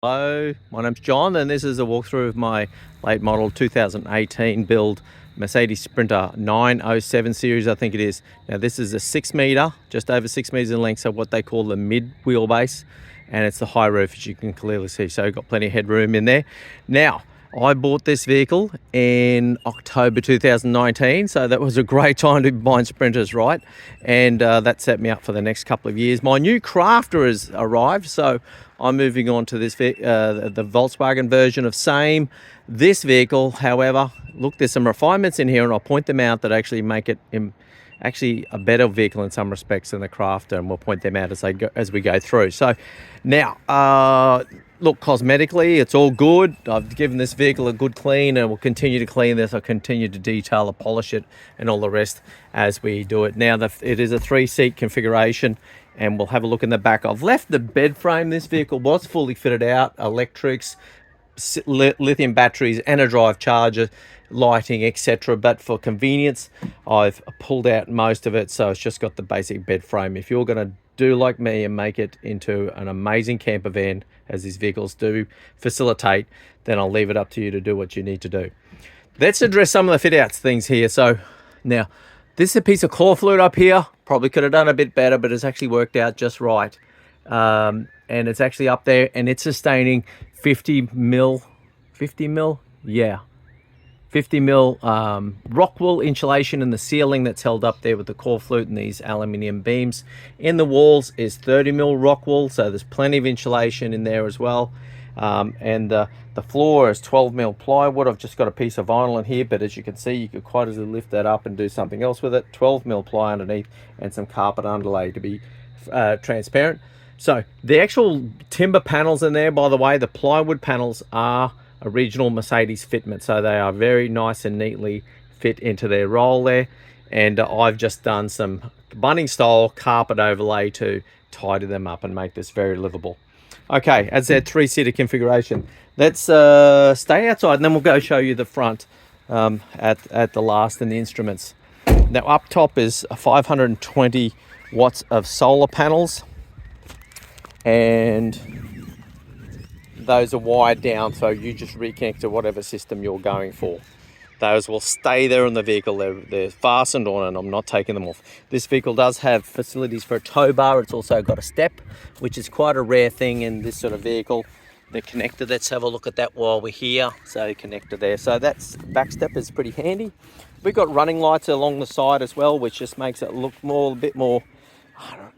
Hello, my name's John, and this is a walkthrough of my late model 2018 build Mercedes Sprinter 907 series, I think it is. Now this is a 6 metre, just over 6 metres in length, so what they call the mid wheelbase, and it's the high roof, as you can clearly see, so you've got plenty of headroom in there. Now, I bought this vehicle in October 2019, so that was a great time to be buying Sprinters, right? And that set me up for the next couple of years. My new Crafter has arrived, so I'm moving on to this the Volkswagen version of same. This vehicle, however, look, there's some refinements in here, and I'll point them out that actually make it actually a better vehicle in some respects than the Crafter, and we'll point them out as we go through. So now, look, cosmetically, it's all good. I've given this vehicle a good clean, and we'll continue to clean this. I'll continue to detail and polish it and all the rest as we do it. Now, it is a 3-seat configuration, and we'll have a look in the back. I've left the bed frame. This vehicle was fully fitted out, electrics, lithium batteries, and a drive charger, lighting, etc. But for convenience, I've pulled out most of it, so it's just got the basic bed frame. If you're going to do like me and make it into an amazing camper van, as these vehicles do facilitate, then I'll leave it up to you to do what you need to do. Let's address some of the fit outs things here. So now, this is a piece of core fluid up here. Probably could have done a bit better, but it's actually worked out just right. And it's actually up there, and it's sustaining 50 mil, yeah, 50 mil rock wool insulation in the ceiling that's held up there with the core flute and these aluminium beams. In the walls is 30 mil rock wool, so there's plenty of insulation in there as well. And the floor is 12 mil plywood. I've just got a piece of vinyl in here, but as you can see, you could quite easily lift that up and do something else with it. 12 mil ply underneath, and some carpet underlay to be transparent. So the actual timber panels in there, by the way, the plywood panels are original Mercedes fitment, so they are very nice and neatly fit into their roll there. And I've just done some Bunnings style carpet overlay to tidy them up and make this very livable. Okay, as I said, 3-seater configuration. Let's stay outside, and then we'll go show you the front at the last and the instruments. Now up top is 520 watts of solar panels, and those are wired down, so you just reconnect to whatever system you're going for. Those will stay there in the vehicle. They're fastened on, and I'm not taking them off. This vehicle does have facilities for a tow bar. It's also got a step, which is quite a rare thing in this sort of vehicle. The connector, let's have a look at that while we're here. So connector there. So that's back step is pretty handy. We've got running lights along the side as well, which just makes it look a bit more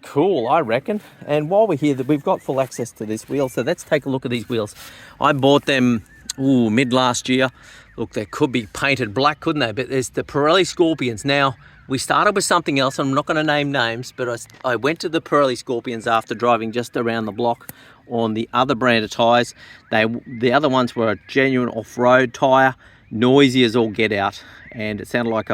cool, I reckon. And while we're here, we've got full access to this wheel, so let's take a look at these wheels. I bought them mid last year. Look, they could be painted black, couldn't they? But there's the Pirelli Scorpions. Now, we started with something else. I'm not going to name names, but I went to the Pirelli Scorpions after driving just around the block on the other brand of tyres. The other ones were a genuine off-road tyre, noisy as all get out, and it sounded like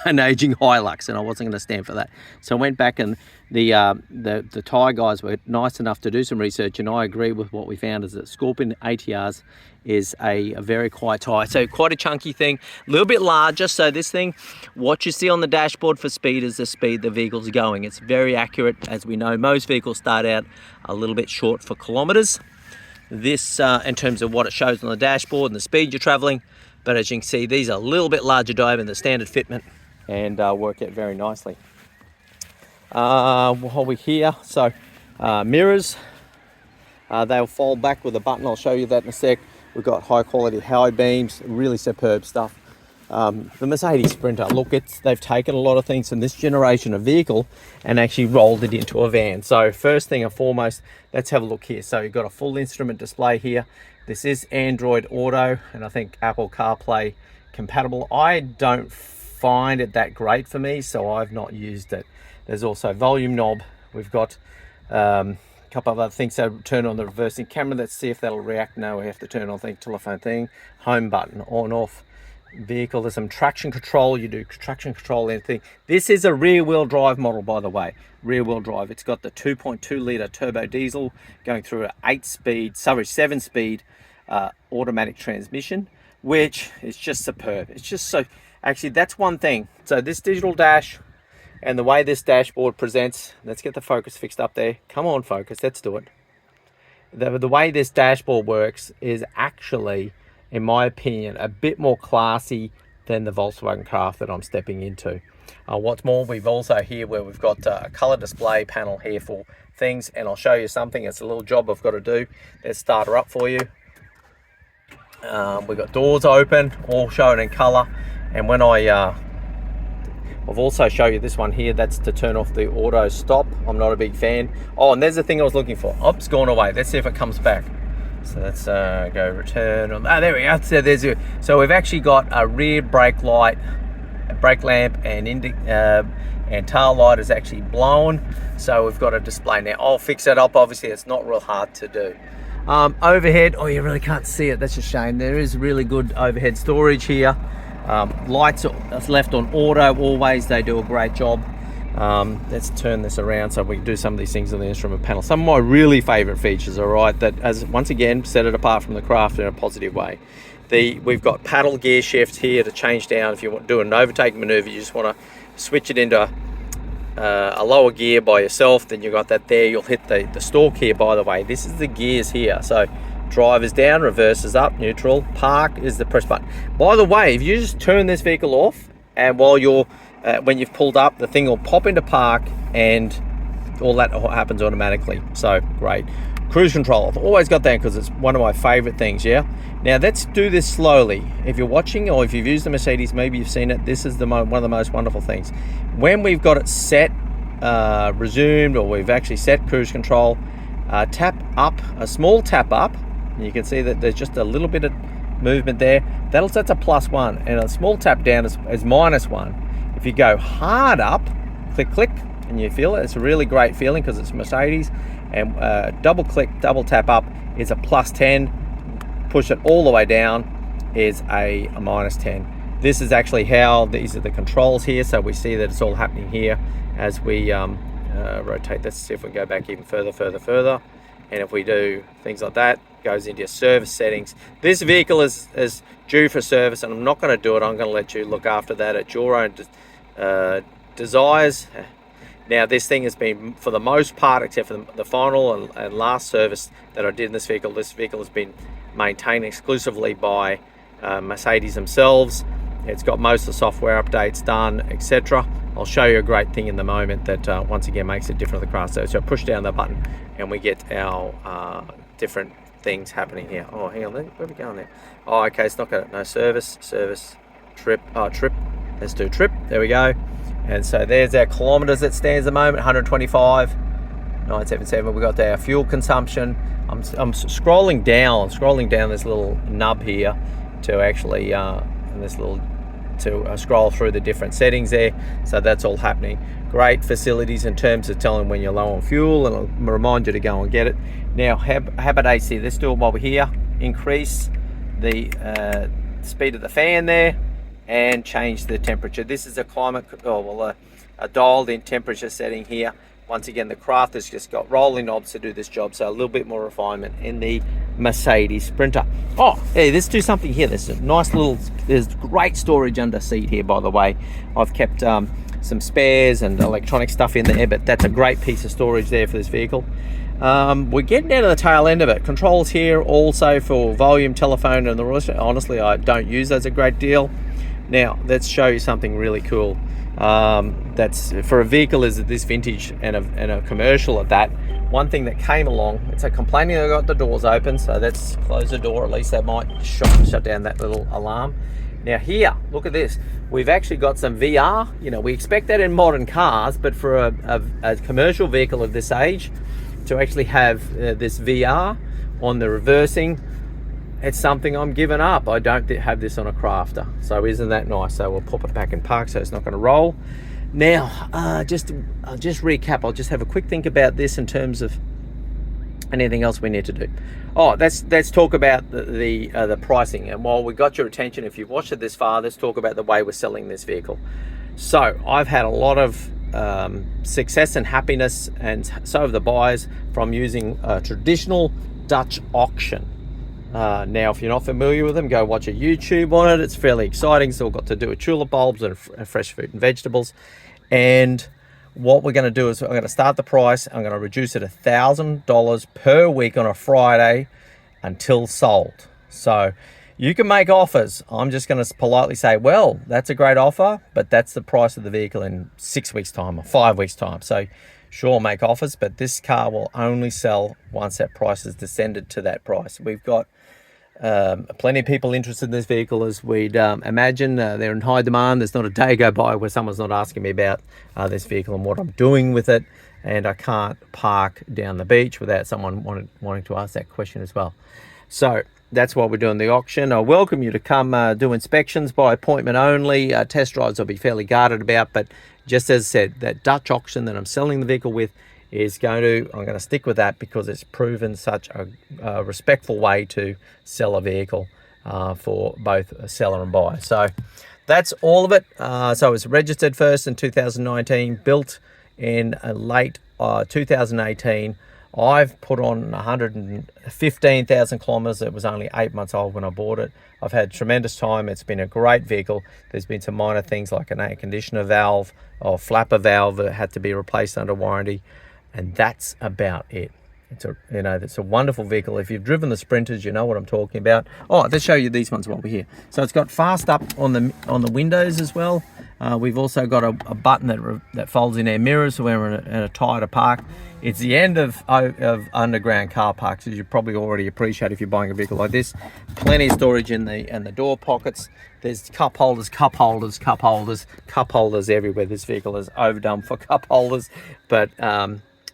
an aging Hilux, and I wasn't going to stand for that. So I went back, and the tyre guys were nice enough to do some research, and I agree with what we found is that Scorpion ATRs is a very quiet tyre. So quite a chunky thing, a little bit larger. So this thing, what you see on the dashboard for speed is the speed the vehicle's going. It's very accurate. As we know, most vehicles start out a little bit short for kilometres. This, in terms of what it shows on the dashboard and the speed you're travelling, but as you can see, these are a little bit larger dive than the standard fitment, and work out very nicely. While we're here, so mirrors, they'll fold back with a button. I'll show you that in a sec. We've got high quality high beams, really superb stuff. The Mercedes Sprinter, look, they've taken a lot of things from this generation of vehicle and actually rolled it into a van. So first thing and foremost, let's have a look here. So you've got a full instrument display here. This is Android Auto, and I think Apple CarPlay compatible. I don't find it that great for me, so I've not used it. There's also volume knob. We've got a couple of other things. So turn on the reversing camera. Let's see if that'll react. No, we have to turn on the telephone thing. Home button, on, off. Vehicle, there's some traction control. You do traction control, anything. This is a rear wheel drive model, by the way. Rear wheel drive. It's got the 2.2 litre turbo diesel going through an 7 speed automatic transmission, which is just superb. It's just so, actually that's one thing. So this digital dash and the way this dashboard presents, let's get the focus fixed up there. Come on, focus, let's do it. the way this dashboard works is actually, in my opinion, a bit more classy than the Volkswagen Craft that I'm stepping into. What's more, we've also here where we've got a color display panel here for things, and I'll show you something. It's a little job I've got to do. Let's start her up for you. We've got doors open, all shown in color, and when I've also show you this one here, that's to turn off the auto stop. I'm not a big fan. Oh, and there's the thing I was looking for. Oh, it's gone away. Let's see if it comes back. So let's go return. Oh, there we go. So we've actually got a rear brake light, a brake lamp, and tail light is actually blown. So we've got a display now. I'll fix that up. Obviously, it's not real hard to do. Overhead, oh, you really can't see it. That's a shame. There is really good overhead storage here. Lights are left on auto always. They do a great job. Let's turn this around so we can do some of these things on the instrument panel. Some of my really favorite features, all right, that once again set it apart from the Craft in a positive way. We've got paddle gear shifts here to change down. If you want to do an overtaking maneuver, you just want to switch it into a lower gear by yourself, then you've got that there. You'll hit the stalk here, by the way. This is the gears here. So drive is down, reverse is up, neutral, park is the press button. By the way, if you just turn this vehicle off, and while you're when you've pulled up, the thing will pop into park and all that happens automatically. So great. Cruise control, I've always got that because it's one of my favorite things. Yeah, now let's do this slowly. If you're watching or if you've used the Mercedes, maybe you've seen it. This is one of the most wonderful things. When we've got it set, resumed, or we've actually set cruise control, tap up, a small tap up, and you can see that there's just a little bit of movement there. That'll set to +1, and a small tap down is -1. If you go hard up, click, click, and you feel it, it's a really great feeling because it's Mercedes. And double click, double tap up is a +10. Push it all the way down is a -10. This is actually how these are the controls here. So we see that it's all happening here as we rotate. Let's see if we go back even further. And if we do things like that, goes into your service settings. This vehicle is due for service, and I'm not going to do it. I'm going to let you look after that at your own desires. Now, this thing has been, for the most part, except for the final and last service that I did in this vehicle has been maintained exclusively by Mercedes themselves. It's got most of the software updates done, etc. I'll show you a great thing in the moment that once again makes it different with the Craft. So I push down the button and we get our different things happening here. Oh, hang on, where are we going there? Oh, okay, it's not got it. No, service, trip. Let's do trip. There we go. And so there's our kilometers that stands at the moment, 125, 977. We got our fuel consumption. I'm scrolling down this little nub here to actually scroll through the different settings there. So that's all happening. Great facilities in terms of telling when you're low on fuel, and I'll remind you to go and get it. Now, how about AC? Let's do it while we're here. Increase the speed of the fan there and change the temperature. This is a a dialed in temperature setting here. Once again, the Craft has just got rolling knobs to do this job, so a little bit more refinement in the Mercedes Sprinter. Oh, hey, let's do something here. There's great storage under seat here, by the way. I've kept some spares and electronic stuff in there, but that's a great piece of storage there for this vehicle. We're getting down to the tail end of it. Controls here also for volume, telephone, and the rest. Honestly, I don't use those a great deal. Now, let's show you something really cool. That's for a vehicle is this vintage and a commercial at that. One thing that came along, it's a complaining I got the doors open, so let's close the door. At least that might shut down that little alarm. Now here, look at this. We've actually got some VR. You know, we expect that in modern cars, but for a commercial vehicle of this age, to actually have this VR on the reversing, it's something I'm giving up. I don't have this on a Crafter, so isn't that nice? So we'll pop it back in park so it's not going to roll. Now, I'll just recap. I'll just have a quick think about this in terms of anything else we need to do. Oh, let's talk about the pricing. And while we got your attention, if you've watched it this far, let's talk about the way we're selling this vehicle. So I've had a lot of success and happiness, and so have the buyers, from using a traditional Dutch auction. Now, if you're not familiar with them, go watch a YouTube on it. It's fairly exciting. It's all got to do with tulip bulbs and fresh fruit and vegetables. And what we're going to do is I'm going to start the price. I'm going to reduce it $1,000 per week on a Friday until sold. So you can make offers. I'm just going to politely say, well, that's a great offer, but that's the price of the vehicle in 6 weeks time or 5 weeks time. So sure, make offers, but this car will only sell once that price has descended to that price. We've got plenty of people interested in this vehicle, as we'd imagine. They're in high demand. There's not a day go by where someone's not asking me about this vehicle and what I'm doing with it. And I can't park down the beach without someone wanting to ask that question as well. So that's why we're doing the auction. I welcome you to come do inspections by appointment only. Test drives I'll be fairly guarded about, but just as I said, that Dutch auction that I'm selling the vehicle with I'm going to stick with that because it's proven such a respectful way to sell a vehicle for both a seller and buyer. So that's all of it. So it was registered first in 2019, built in late 2018. I've put on 115,000 kilometers. It was only 8 months old when I bought it. I've had tremendous time. It's been a great vehicle. There's been some minor things like an air conditioner valve or flapper valve that had to be replaced under warranty. And that's about it. It's a wonderful vehicle. If you've driven the Sprinters, you know what I'm talking about. Oh, let's show you these ones while we're here. So it's got fast up on the windows as well. We've also got a button that folds in our mirrors, so we're in a tighter park. It's the end of underground car parks, as you probably already appreciate if you're buying a vehicle like this. Plenty of storage in the door pockets. There's cup holders everywhere. This vehicle is overdone for cup holders, but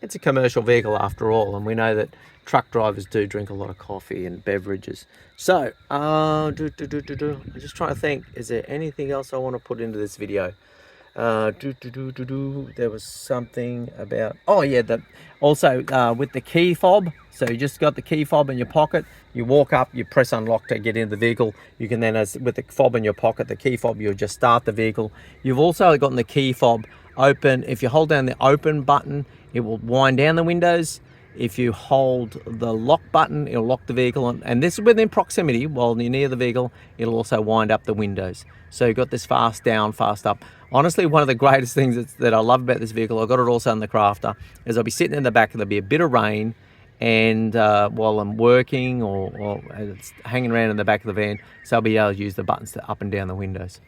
it's a commercial vehicle after all, and we know that truck drivers do drink a lot of coffee and beverages. So, I'm just trying to think, is there anything else I want to put into this video? There was something about, oh yeah, also with the key fob. So you just got the key fob in your pocket, you walk up, you press unlock to get into the vehicle. You can then, with the fob in your pocket, the key fob, you'll just start the vehicle. You've also gotten the key fob open. If you hold down the open button, it will wind down the windows. If you hold the lock button, it'll lock the vehicle, and this is within proximity. While you're near the vehicle, it'll also wind up the windows. So you've got this fast down, fast up. Honestly, one of the greatest things that I love about this vehicle, I got it also in the crafter, is I'll be sitting in the back and there'll be a bit of rain, and while I'm working or it's hanging around in the back of the van, so I'll be able to use the buttons to up and down the windows.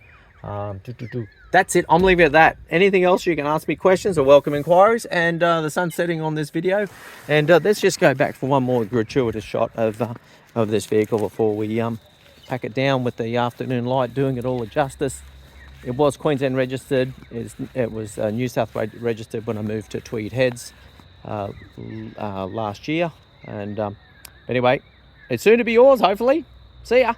That's it. I'm leaving it at that. Anything else, you can ask me questions or welcome inquiries. And the sun's setting on this video, and let's just go back for one more gratuitous shot of this vehicle before we pack it down with the afternoon light doing it all a justice. It was Queensland registered. It was New South Wales registered when I moved to Tweed Heads last year. And anyway, it's soon to be yours, hopefully. See ya.